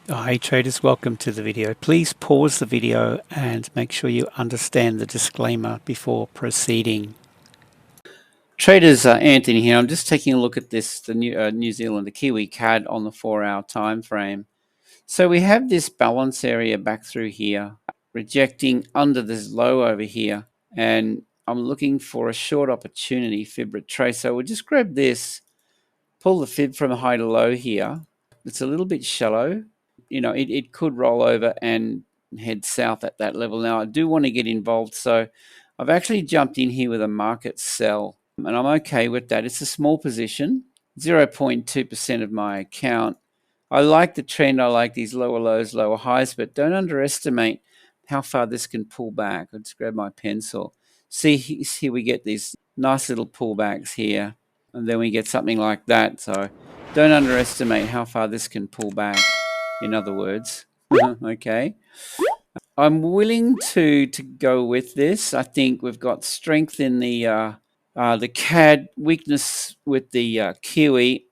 Hi traders, welcome to the video. Please pause the video and make sure you understand the disclaimer before proceeding. Traders, Anthony here. I'm just taking a look at this, the New Zealand, the Kiwi CAD on the 4-hour time frame. So we have this balance area back through here, rejecting under this low over here, and I'm looking for a short opportunity fib retrace. So we'll just grab this, pull the fib from high to low here. It's a little bit shallow. It could roll over and head south at that level. Now, I do want to get involved, so I've actually jumped in here with a market sell, and I'm okay with that. It's a small position, 0.2% of my account. I like the trend. I like these lower lows, lower highs, but don't underestimate how far this can pull back. I'll just grab my pencil. See, here we get these nice little pullbacks here, and then we get something like that. So don't underestimate how far this can pull back, in other words. Okay. I'm willing to go with this. I think we've got strength in the CAD, weakness with the Kiwi,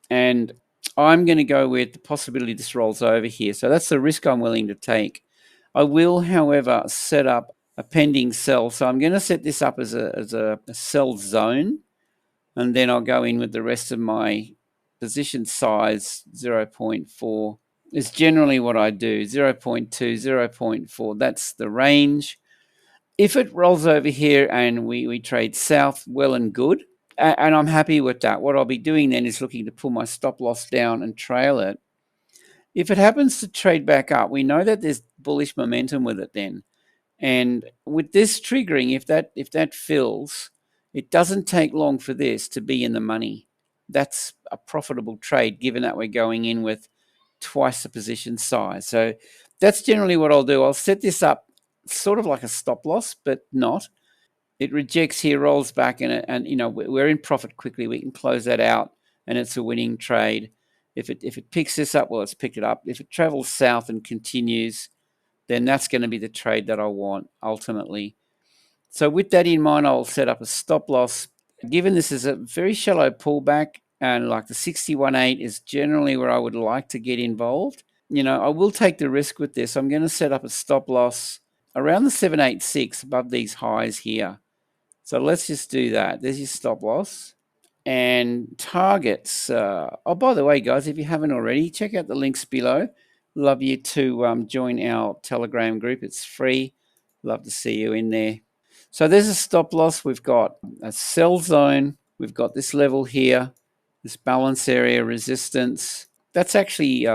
and I'm going to go with the possibility this rolls over here. So that's the risk I'm willing to take. I will, however, set up a pending sell. So I'm going to set this up as a sell zone, and then I'll go in with the rest of my position size. 0.4 is generally what I do. 0.2, 0.4, that's the range. If it rolls over here and we trade south, well and good. And I'm happy with that. What I'll be doing then is looking to pull my stop loss down and trail it. If it happens to trade back up, we know that there's bullish momentum with it then. And with this triggering, if that fills, it doesn't take long for this to be in the money. That's a profitable trade, given that we're going in with twice the position size. So that's generally what I'll do. I'll set this up sort of like a stop loss, but not. It rejects here, rolls back, and we're in profit quickly. We can close that out, and it's a winning trade. If it picks this up, well, it's picked it up. If it travels south and continues, then that's going to be the trade that I want ultimately. So with that in mind, I'll set up a stop loss. Given this is a very shallow pullback, and like the 61.8 is generally where I would like to get involved, I will take the risk with this. I'm going to set up a stop loss around the 786 above these highs here. So let's just do that. There's your stop loss. And targets. Oh, by the way, guys, if you haven't already, check out the links below. Love you to join our Telegram group. It's free. Love to see you in there. So there's a stop loss. We've got a sell zone. We've got this level here, this balance area resistance. That's actually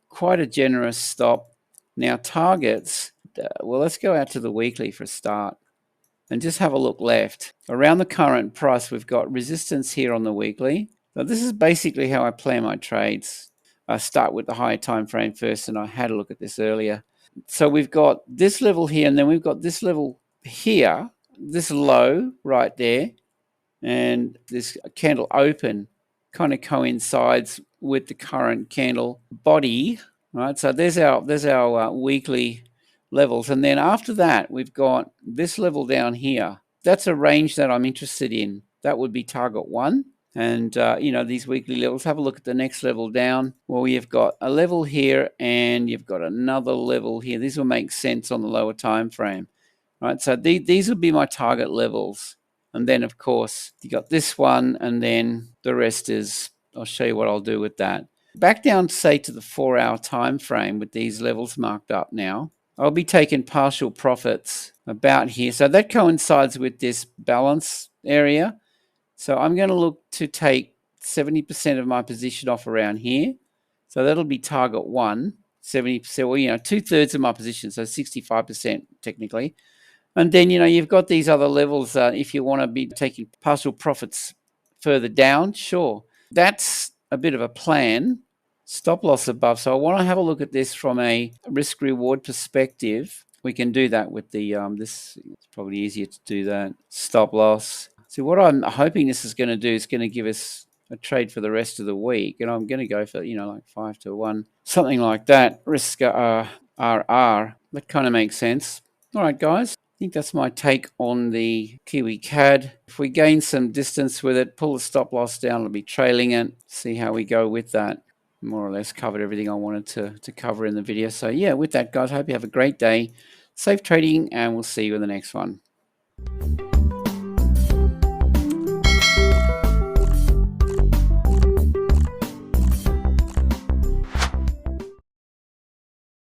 quite a generous stop. Now targets. Well, let's go out to the weekly for a start and just have a look left. Around the current price, we've got resistance here on the weekly. Now, this is basically how I plan my trades. I start with the higher time frame first, and I had a look at this earlier. So we've got this level here, and then we've got this level here, this low right there, and this candle open kind of coincides with the current candle body. Right, so there's our weekly levels, and then after that we've got this level down here. That's a range that I'm interested in. That would be target 1, and these weekly levels. Have a look at the next level down. Well, you've got a level here and you've got another level here. These will make sense on the lower time frame. Right, so these would be my target levels, and then of course you got this one, and then the rest is, I'll show you what I'll do with that. Back down, say, to the 4-hour time frame with these levels marked up now. I'll be taking partial profits about here. So that coincides with this balance area. So I'm going to look to take 70% of my position off around here. So that'll be target 1, 70%, well, 2/3 of my position, so 65% technically. And then, you've got these other levels. If you want to be taking partial profits further down, sure. That's a bit of a plan. Stop loss above. So I want to have a look at this from a risk reward perspective. We can do that with the this. It's probably easier to do that. Stop loss. See, what I'm hoping this is going to do is going to give us a trade for the rest of the week, and I'm going to go for like 5-1, something like that. Risk RR. That kind of makes sense. All right, guys. I think that's my take on the Kiwi CAD. If we gain some distance with it, pull the stop loss down, it'll be trailing it. See how we go with that. more or less covered everything I wanted to cover in the video. So yeah, with that, guys, I hope you have a great day. Safe trading, and we'll see you in the next one.